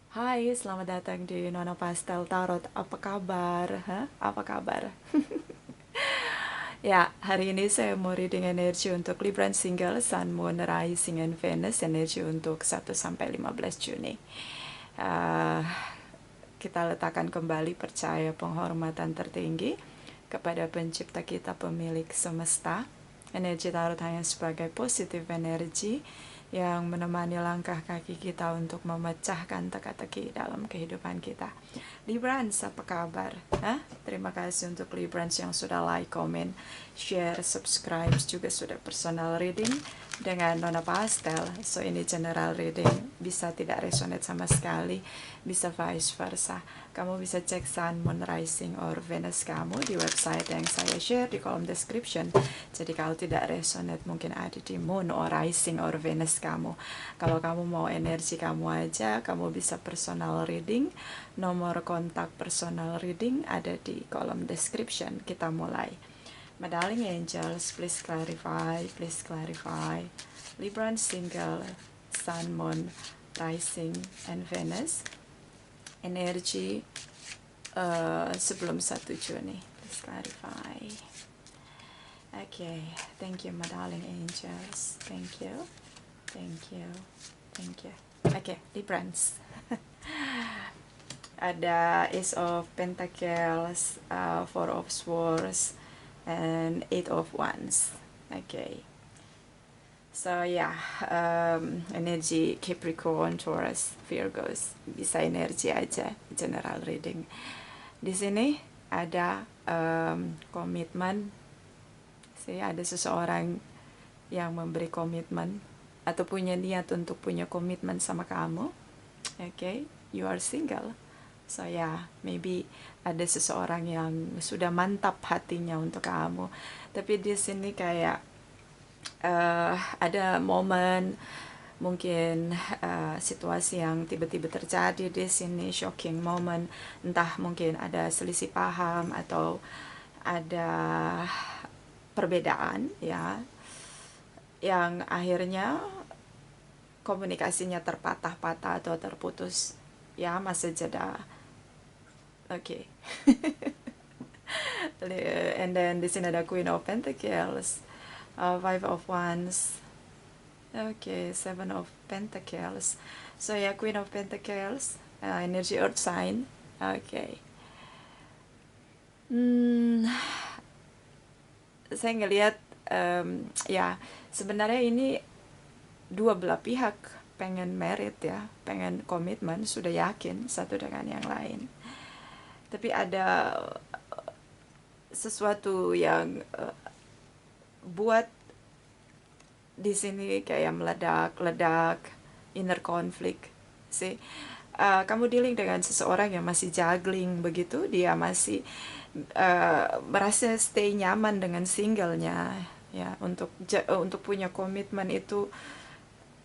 Hai, selamat datang di Nona Pastel Tarot. Apa kabar? Hah? Apa kabar? Ya, hari ini saya mau reading energi untuk Libra Single, Sun, Moon, Rising, and Venus. Energi untuk 1 sampai 15 Juni. Ah, kita letakkan kembali percaya penghormatan tertinggi kepada pencipta kita, pemilik semesta. Energi tarot hanya sebagai positif energi yang menemani langkah kaki kita untuk memecahkan teka-teki dalam kehidupan kita. Librans, apa kabar? Hah? Terima kasih untuk Librans yang sudah like, comment, share, subscribe, juga sudah personal reading dengan Nona Pastel. So ini general reading, bisa tidak resonate sama sekali, bisa vice versa. Kamu bisa cek Sun, Moon, Rising, or Venus kamu di website yang saya share di kolom description. Jadi kalau tidak resonate mungkin ada di Moon or Rising or Venus kamu. Kalau kamu mau energi kamu aja, kamu bisa personal reading. Nomor kontak personal reading ada di kolom description. Kita mulai. My darling angels, please clarify, please clarify. Libra single, Sun, Moon, Rising, and Venus. Energi sebelum 1 Juni. Please clarify. Okay, thank you, my darling angels. Thank you, thank you, thank you. Okay, Librans. Ada Ace of Pentacles, Four of Swords, and Eight of Wands. Okay. So yeah, energi Capricorn, Taurus, Virgos, bisa energi aja, general reading. Di sini ada komitmen, ada seseorang yang memberi komitmen atau punya niat untuk punya komitmen sama kamu. Okay, you are single. So yeah, maybe ada seseorang yang sudah mantap hatinya untuk kamu. Tapi di sini kayak ada momen, mungkin situasi yang tiba-tiba terjadi di sini, shocking moment, entah mungkin ada selisih paham atau ada perbedaan ya, yang akhirnya komunikasinya terpatah-patah atau terputus ya, masa jeda. Oke. And then di sini ada Queen of Pentacles, Five of Wands. Okay, Seven of Pentacles. So ya, Queen of Pentacles, energi Earth sign. Okay. Saya ngelihat ya, sebenarnya ini dua belah pihak pengen merit ya, pengen komitmen, sudah yakin satu dengan yang lain. Tapi ada sesuatu yang buat di sini kayak meledak-ledak, inner conflict sih. Kamu dealing dengan seseorang yang masih juggling begitu, dia masih merasa stay nyaman dengan singlenya ya. Untuk punya komitmen itu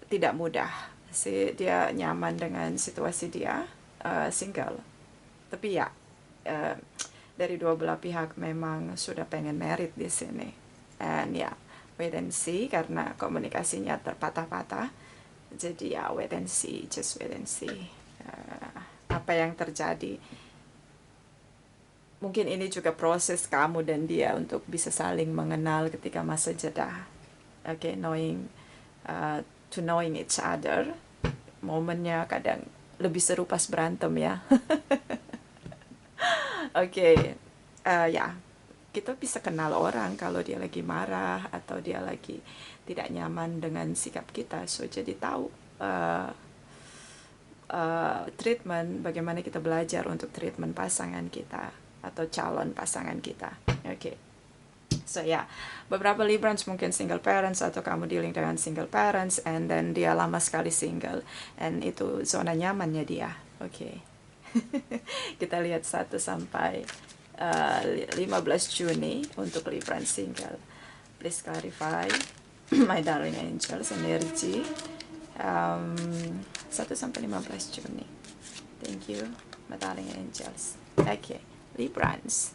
tidak mudah sih, dia nyaman dengan situasi dia single. Tapi ya, dari dua belah pihak memang sudah pengen merit di sini. And ya, wait and see, karena komunikasinya terpatah-patah. Jadi ya, wait and see, just wait and see apa yang terjadi. Mungkin ini juga proses kamu dan dia untuk bisa saling mengenal ketika masa jeda. Okay, to knowing each other. Momennya kadang lebih seru pas berantem ya. Oke, ya, kita bisa kenal orang kalau dia lagi marah atau dia lagi tidak nyaman dengan sikap kita. So jadi tahu treatment, bagaimana kita belajar untuk treatment pasangan kita atau calon pasangan kita. Oke. So ya, beberapa Librans mungkin single parents atau kamu dealing dengan single parents and then dia lama sekali single and itu zona nyamannya dia. Oke. Kita lihat 1 sampai 15 Juni untuk Libran single. Please clarify, my darling angels, energy 1 sampai 15 Juni. Thank you, my darling angels. Okay, Librans.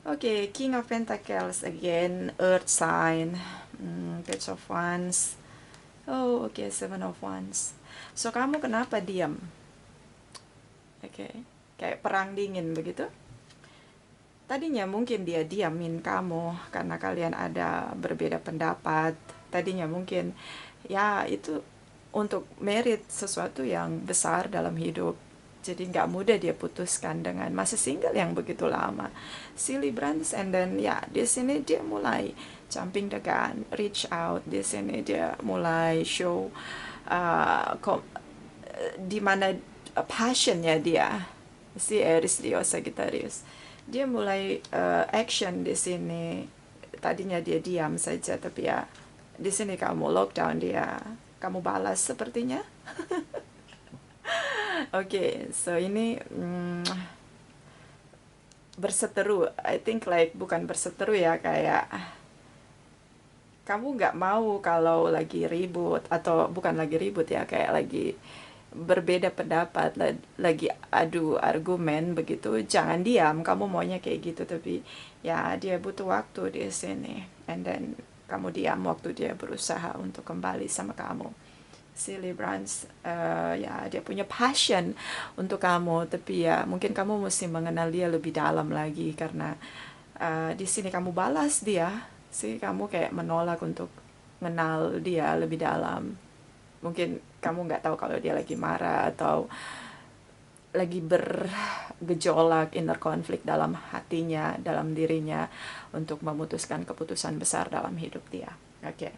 Okay, King of Pentacles again, Earth sign, Page of Wands. Oh, okay, Seven of Wands. So kamu kenapa diam? Oke, kayak perang dingin begitu. Tadinya mungkin dia diamin kamu karena kalian ada berbeda pendapat. Tadinya mungkin ya itu untuk merit sesuatu yang besar dalam hidup. Jadi nggak mudah dia putuskan dengan masih single yang begitu lama. Si Librans, and then ya di sini dia mulai jumping the gun, reach out. Di sini dia mulai show di mana passionnya dia, si Aries Leo Sagittarius. Dia mulai action di sini. Tadinya dia diam saja, tapi ya di sini kamu lockdown dia, kamu balas sepertinya. Oke, so ini berseteru. I think like bukan berseteru ya, kayak kamu nggak mau kalau lagi ribut, atau bukan lagi ribut ya, kayak lagi berbeda pendapat, lagi adu argumen begitu, jangan diam, kamu maunya kayak gitu, tapi ya dia butuh waktu di sini, and then kamu diam waktu dia berusaha untuk kembali sama kamu. Si Librans, ya dia punya passion untuk kamu, tapi ya mungkin kamu mesti mengenal dia lebih dalam lagi, karena di sini kamu balas dia, sih kamu kayak menolak untuk mengenal dia lebih dalam. Mungkin kamu nggak tahu kalau dia lagi marah atau lagi bergejolak, inner konflik dalam hatinya, dalam dirinya, untuk memutuskan keputusan besar dalam hidup dia. Oke.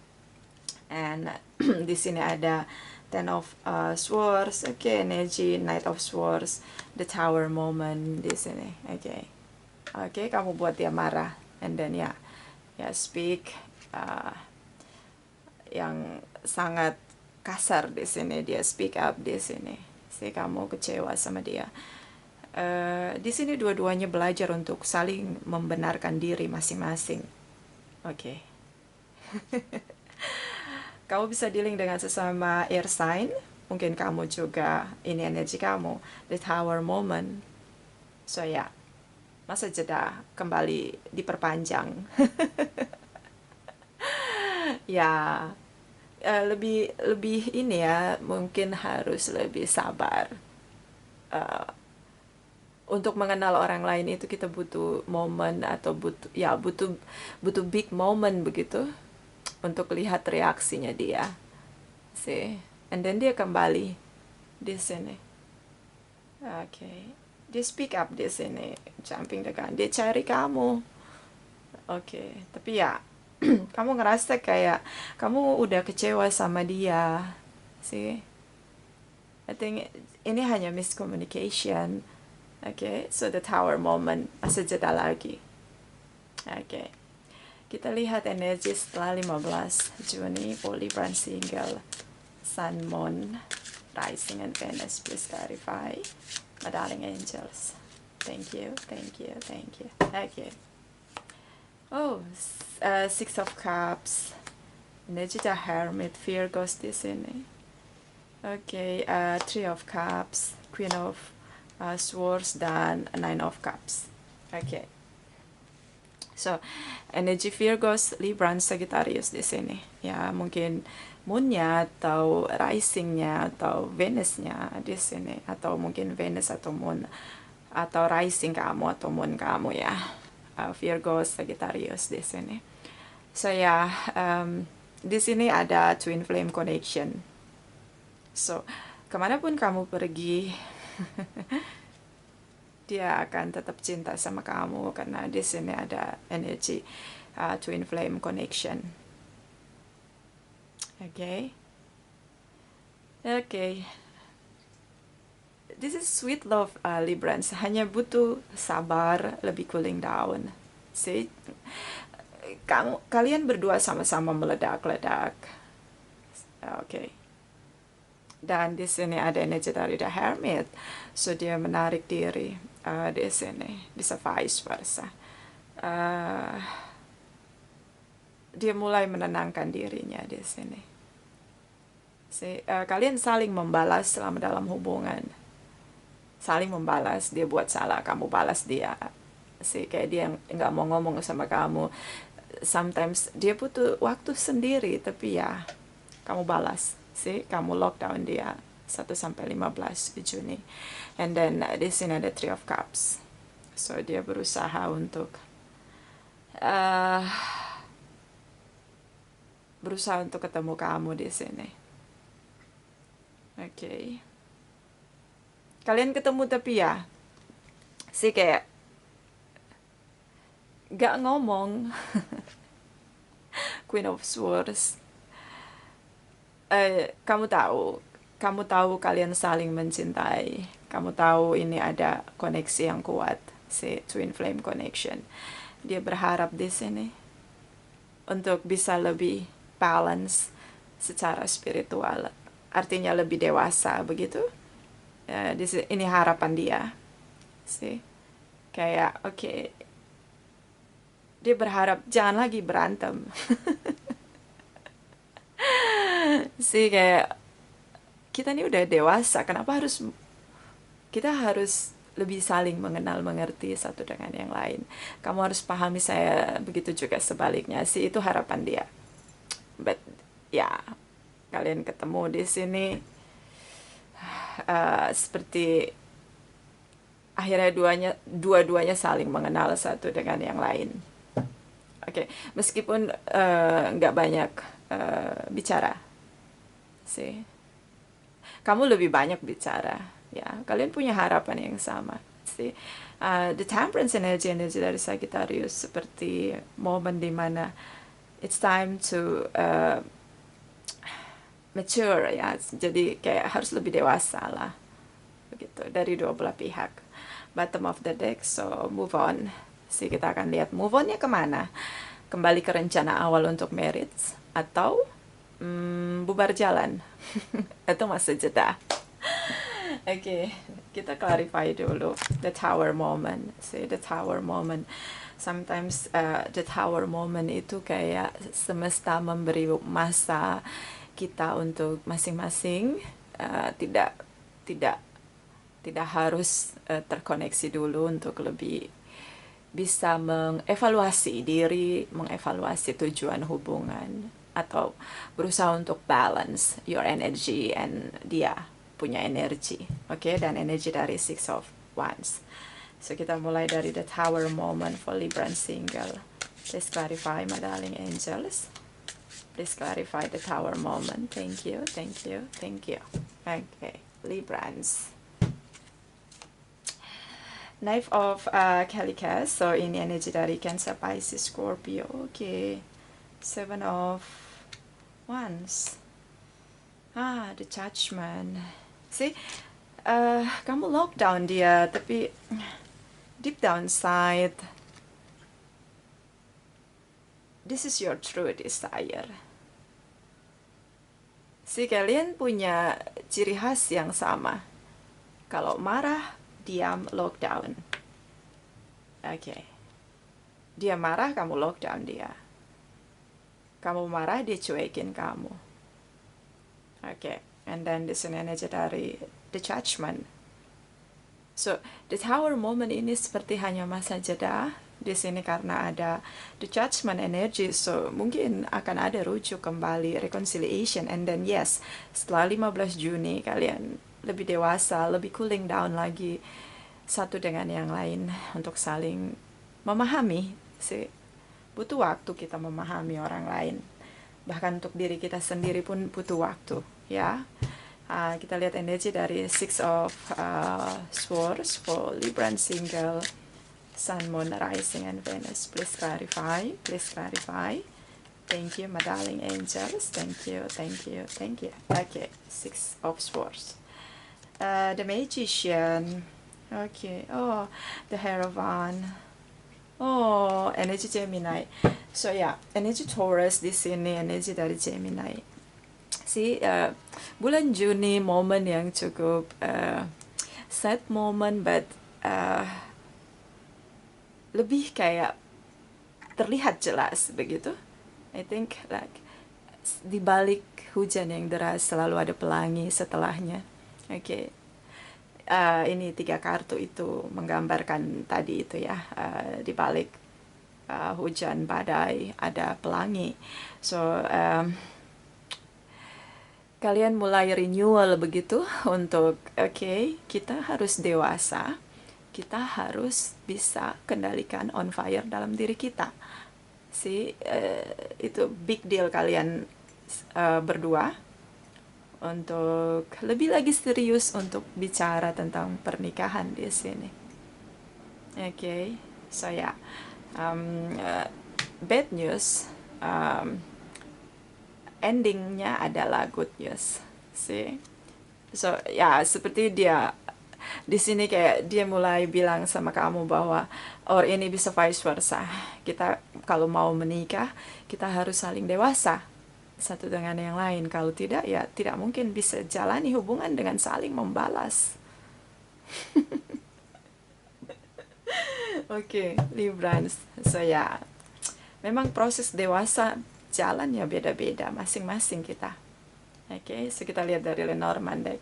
And di sini ada Ten of Swords, energy Knight of Swords, the Tower moment di sini. Oke, kamu buat dia marah, and then ya speak yang sangat kasar di sini, dia speak up di sini. Kamu kecewa sama dia. Di sini dua-duanya belajar untuk saling membenarkan diri masing-masing. Oke. Kamu bisa dealing dengan sesama air sign. Mungkin kamu juga, ini energi kamu, the Tower moment. So ya, masa jeda kembali diperpanjang. Ya, lebih ini ya, mungkin harus lebih sabar. Untuk mengenal orang lain itu kita butuh momen, atau butuh big moment begitu, untuk lihat reaksinya dia, and then dia kembali di sini. Oke. Dia speak up di sini, jumping the gun, dia cari kamu. Oke, tapi ya kamu ngerasa kayak kamu udah kecewa sama dia, I think ini hanya miscommunication. Oke, so the Tower moment, masa jeda lagi. Oke. Kita lihat energi setelah 15 Juni for Libra single, Sun, Moon, Rising, and Venus. Please clarify, my darling angels. Thank you. Okay. Oh, Six of Cups, energy the Hermit, Virgos di sini. Okay, Three of Cups, Queen of Swords, dan Nine of Cups. Okay. So, energi Virgos, Libra, Sagittarius di sini. Ya, mungkin moonnya atau risingnya atau Venusnya di sini, atau mungkin Venus atau moon, atau rising kamu atau moon kamu ya. Virgos, Sagittarius di sini. So ya, di sini ada twin flame connection. So, kemanapun kamu pergi, dia akan tetap cinta sama kamu, karena di sini ada energi twin flame connection. Okay. This is sweet love, Librans. Hanya butuh sabar, lebih cooling down. Kalian berdua sama-sama meledak-ledak. Okay. Dan di sini ada energi dari the Hermit, so dia menarik diri di sini, bisa vice versa. Dia mulai menenangkan dirinya di sini. Kalian saling membalas selama dalam hubungan, saling membalas. Dia buat salah, kamu balas dia. Kayak dia nggak mau ngomong sama kamu. Sometimes dia butuh waktu sendiri, tapi ya kamu balas. Kamu lockdown dia. 1 sampai 15 Juni. And then di sini ada Three of Cups. So dia berusaha untuk ketemu kamu di sini. Oke. Kalian ketemu tapi ya sih kayak gak ngomong. Queen of Swords. Kamu tahu kalian saling mencintai. Kamu tahu ini ada koneksi yang kuat, si twin flame connection. Dia berharap di sini untuk bisa lebih balance secara spiritual, artinya lebih dewasa begitu. Ini harapan dia, sih. Kayak oke, dia berharap jangan lagi berantem. Sih kayak kita ini udah dewasa, kenapa kita harus lebih saling mengenal mengerti satu dengan yang lain. Kamu harus pahami saya, begitu juga sebaliknya sih, itu harapan dia. But ya, kalian ketemu di sini seperti akhirnya dua-duanya saling mengenal satu dengan yang lain. Oke, meskipun nggak banyak bicara sih, kamu lebih banyak bicara ya. Kalian punya harapan yang sama sih. The Temperance energy dari Sagittarius seperti momen dimana it's time to mature ya. Jadi kayak harus lebih dewasa lah begitu dari dua belah pihak. Bottom of the deck, so move on sih. Kita akan lihat move onnya kemana. Kembali ke rencana awal untuk marriage atau bubar jalan atau masa jeda. Oke, kita clarify dulu the tower moment. See, the tower moment. Sometimes the tower moment itu kayak semesta memberi masa kita untuk masing-masing tidak harus terkoneksi dulu untuk lebih bisa mengevaluasi diri, mengevaluasi tujuan hubungan, atau berusaha untuk balance your energy and dia punya energi. Oke, dan energi dari Six of Wands. So kita mulai dari the tower moment for Libra and single. Please clarify, my darling angels. Please clarify the tower moment. Thank you, thank you, thank you. Okay, Librans. Knife of Calicas. So ini energi dari Cancer, Pisces, Scorpio. Okay. Seven of Wands. The Judgment. See, kamu lockdown dia, tapi deep down inside, this is your true desire. See, kalian punya ciri khas yang sama. Kalau marah, diam, lockdown. Oke. Dia marah, kamu lockdown dia. Kamu marah, dia cuekin kamu. Oke. And then this energy dari the Judgment. So the tower moment ini seperti hanya masa jeda di sini karena ada the Judgment energy. So mungkin akan ada rujuk kembali, reconciliation, and then yes, setelah 15 Juni kalian lebih dewasa, lebih cooling down lagi satu dengan yang lain untuk saling memahami sih. Butuh waktu kita memahami orang lain, bahkan untuk diri kita sendiri pun butuh waktu ya. Kita lihat energi dari Six of Swords for Libra and single, Sun, Moon, Rising, and Venus. Please clarify, please clarify. Thank you, my darling angels. Thank you, thank you, thank you. Okay, Six of Swords. The Magician. Okay, oh, the Hierophant. Oh, energi Gemini. So yeah, energi Taurus di sini, energi dari Gemini. See, bulan Juni momen yang cukup sad moment, but lebih kayak terlihat jelas begitu. I think like di balik hujan yang deras selalu ada pelangi setelahnya. Oke. Ini 3 kartu itu menggambarkan tadi itu ya, di balik hujan badai ada pelangi. So kalian mulai renewal begitu untuk oke, kita harus dewasa, kita harus bisa kendalikan on fire dalam diri kita. Itu big deal kalian berdua untuk lebih lagi serius untuk bicara tentang pernikahan di sini. Oke, so ya, bad news, endingnya adalah good news. So ya, seperti dia di sini kayak dia mulai bilang sama kamu bahwa ini bisa vice versa. Kita kalau mau menikah, kita harus saling dewasa satu dengan yang lain. Kalau tidak, ya tidak mungkin bisa jalani hubungan dengan saling membalas. Oke, Librans. So ya, memang proses dewasa jalannya beda-beda masing-masing kita. Oke, so kita lihat dari Lenormand deck.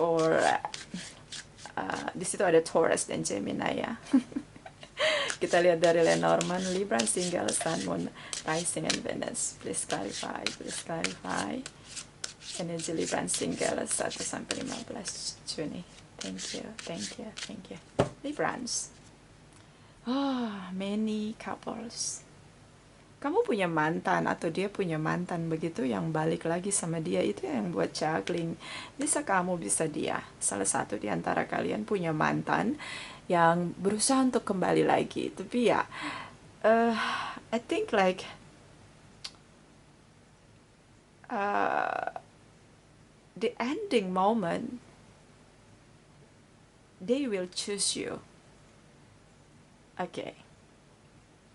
Or di situ ada Taurus dan Gemini ya. Kita lihat dari Lenormand, Libra, Single, Sun, Moon, Rising, and Venus. Please clarify, please clarify. Energi Libra, Single, 1 sampai 15 Juni. Thank you, thank you, thank you. Librans. Many couples. Kamu punya mantan atau dia punya mantan begitu yang balik lagi sama dia, itu yang buat juggling. Bisa kamu, bisa dia. Salah satu di antara kalian punya mantan yang berusaha untuk kembali lagi. Tapi ya, I think like the ending moment, they will choose you. Okay.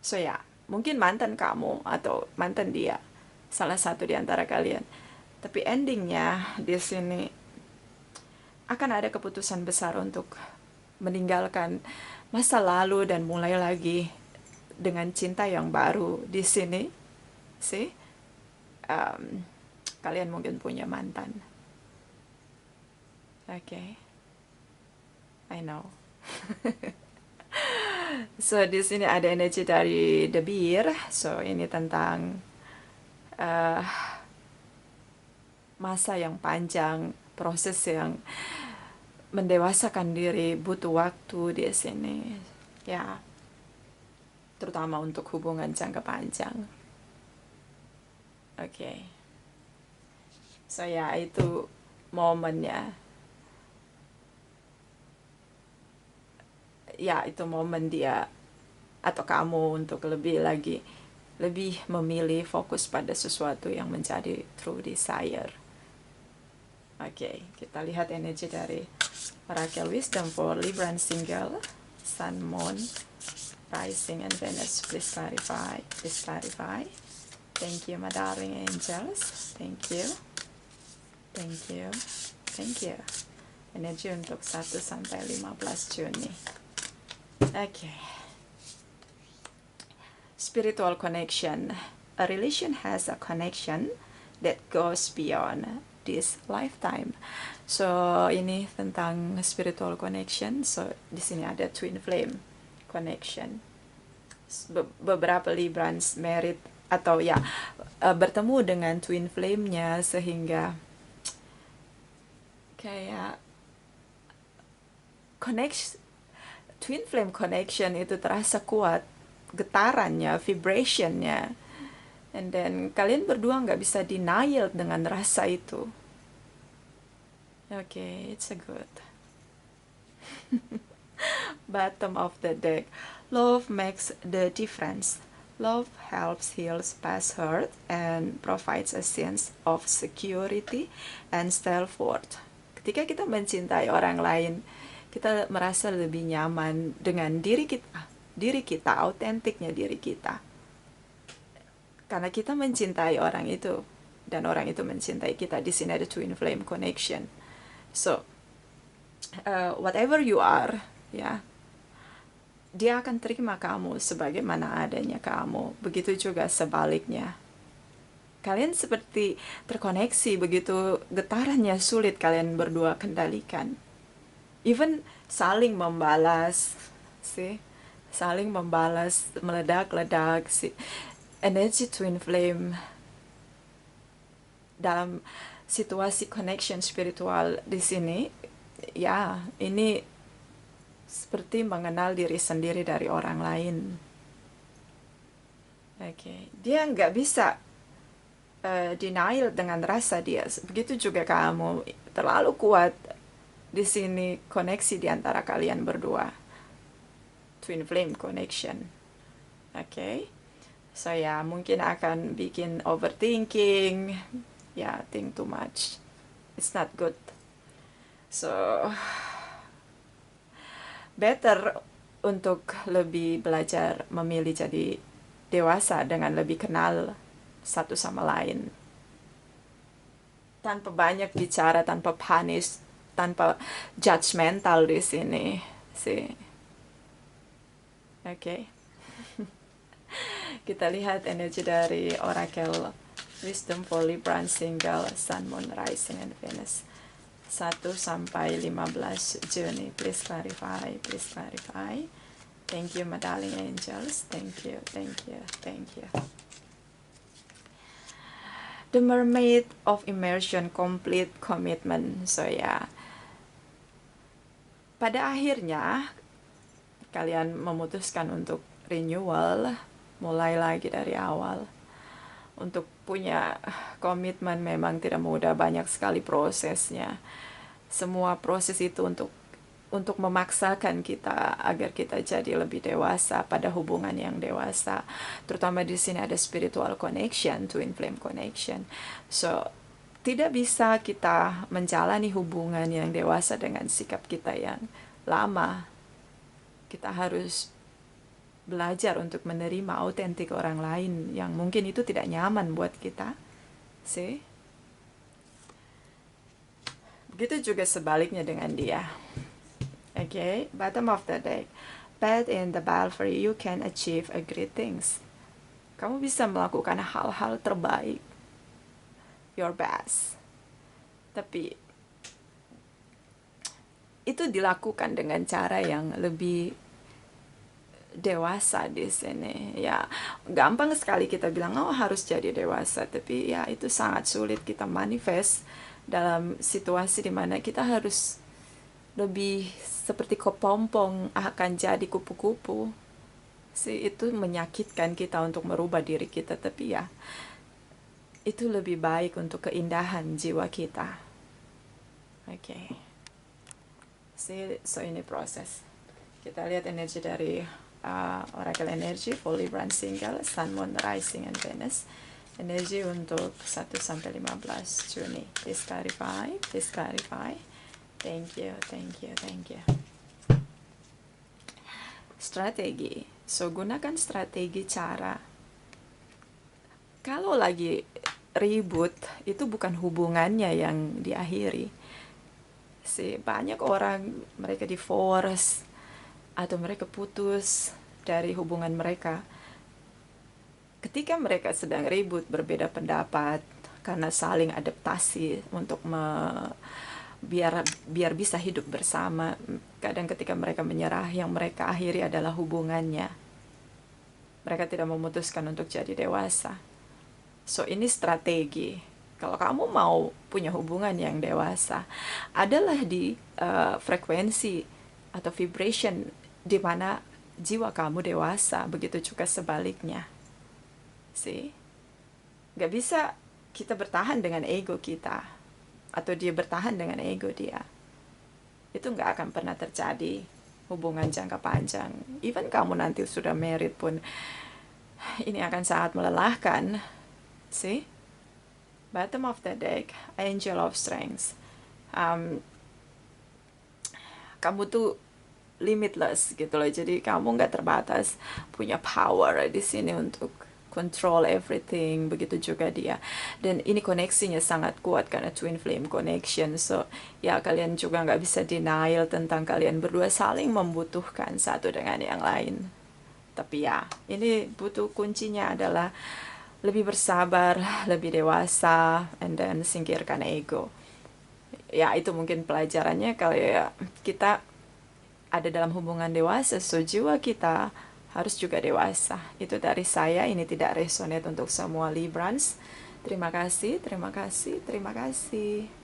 So ya, mungkin mantan kamu atau mantan dia, salah satu di antara kalian. Tapi endingnya di sini akan ada keputusan besar untuk meninggalkan masa lalu dan mulai lagi dengan cinta yang baru di sini. Kalian mungkin punya mantan. Okay. I know. So di sini ada energi dari The Bear. So ini tentang masa yang panjang, proses yang mendewasakan diri, butuh waktu di sini. Ya, terutama untuk hubungan jangka panjang. Oke. So ya, itu momennya. Ya, itu momen dia atau kamu untuk lebih memilih fokus pada sesuatu yang menjadi true desire. Oke, kita lihat energi dari Oracle Wisdom for Libra and Single, Sun, Moon, Rising, and Venus. Please clarify, please clarify. Thank you, my darling angels. Thank you, thank you, thank you. Energi untuk 1 sampai 15 Juni. Okay. Spiritual connection. A relation has a connection that goes beyond this lifetime. So ini tentang spiritual connection. So di sini ada twin flame connection. Beberapa Librans merit atau ya bertemu dengan twin flame-nya sehingga kayak twin flame connection itu terasa kuat, getarannya, vibrationnya, and then kalian berdua nggak bisa denial dengan rasa itu. Okay, it's a good. Bottom of the deck. Love makes the difference. Love helps heals past hurt and provides a sense of security and self-worth. Ketika kita mencintai orang lain, kita merasa lebih nyaman dengan diri kita, autentiknya diri kita. Karena kita mencintai orang itu, dan orang itu mencintai kita. Di sini ada twin flame connection. So, whatever you are, ya, dia akan terima kamu sebagaimana adanya kamu. Begitu juga sebaliknya. Kalian seperti terkoneksi, begitu getarannya sulit kalian berdua kendalikan. Even saling membalas, saling membalas, meledak-ledak, energi twin flame dalam situasi connection spiritual di sini, ya ini seperti mengenal diri sendiri dari orang lain. Oke, dia nggak bisa denial dengan rasa dia. Begitu juga kamu terlalu kuat di sini koneksi di antara kalian berdua, twin flame connection. Oke, so ya mungkin akan bikin overthinking, ya think too much. It's not good. So better untuk lebih belajar memilih jadi dewasa dengan lebih kenal satu sama lain. Tanpa banyak bicara, tanpa punish, tanpa judgmental di sini sih. Oke. Kita lihat energi dari Oracle Wisdom for Libra Single, Sun, Moon, Rising, and Venus. 1 sampai 15 Juni. Please clarify, please clarify. Thank you, my darling angels. Thank you, thank you, thank you. The Mermaid of Immersion, complete commitment. So ya, pada akhirnya kalian memutuskan untuk renewal, mulai lagi dari awal. Untuk punya komitmen memang tidak mudah, banyak sekali prosesnya. Semua proses itu untuk memaksakan kita agar kita jadi lebih dewasa pada hubungan yang dewasa. Terutama di sini ada spiritual connection, twin flame connection. So, tidak bisa kita menjalani hubungan yang dewasa dengan sikap kita yang lama. Kita harus belajar untuk menerima autentik orang lain yang mungkin itu tidak nyaman buat kita. See? Begitu juga sebaliknya dengan dia. Okay, bottom of the deck. But in the belfry, you can achieve a great things. Kamu bisa melakukan hal-hal terbaik. Your best. Tapi itu dilakukan dengan cara yang lebih dewasa di sini. Ya, gampang sekali kita bilang, oh harus jadi dewasa. Tapi ya itu sangat sulit kita manifest dalam situasi dimana kita harus lebih seperti kepompong akan jadi kupu-kupu. Itu menyakitkan kita untuk merubah diri kita. Tapi ya, itu lebih baik untuk keindahan jiwa kita. Oke. So ini proses. Kita lihat energi dari Oracle Energy for Libra Single, Sun, Moon, Rising, and Venus. Energi untuk 1 sampai 15 Juni. Please clarify, please clarify. Thank you, thank you, thank you. Strategi. So, gunakan strategi cara. Kalau lagi ribut, itu bukan hubungannya yang diakhiri. Banyak orang, mereka divorce, atau mereka putus dari hubungan mereka ketika mereka sedang ribut, berbeda pendapat, karena saling adaptasi untuk biar bisa hidup bersama. Kadang ketika mereka menyerah, yang mereka akhiri adalah hubungannya. Mereka tidak memutuskan untuk jadi dewasa. So ini strategi. Kalau kamu mau punya hubungan yang dewasa, adalah di frekuensi atau vibration di mana jiwa kamu dewasa, begitu juga sebaliknya. Gak bisa kita bertahan dengan ego kita, atau dia bertahan dengan ego dia. Itu gak akan pernah terjadi hubungan jangka panjang. Even kamu nanti sudah married pun, ini akan sangat melelahkan. Bottom of the deck, Angel of Strength. Kamu tuh limitless gitu loh, jadi kamu nggak terbatas, punya power di sini untuk control everything. Begitu juga dia, dan ini koneksinya sangat kuat karena twin flame connection. So ya, kalian juga nggak bisa denial tentang kalian berdua saling membutuhkan satu dengan yang lain. Tapi ya, ini butuh kuncinya adalah lebih bersabar, lebih dewasa, and then singkirkan ego. Ya, itu mungkin pelajarannya kalau ya kita ada dalam hubungan dewasa, so jiwa kita harus juga dewasa. Itu dari saya, ini tidak resonate untuk semua Librans. Terima kasih, terima kasih, terima kasih.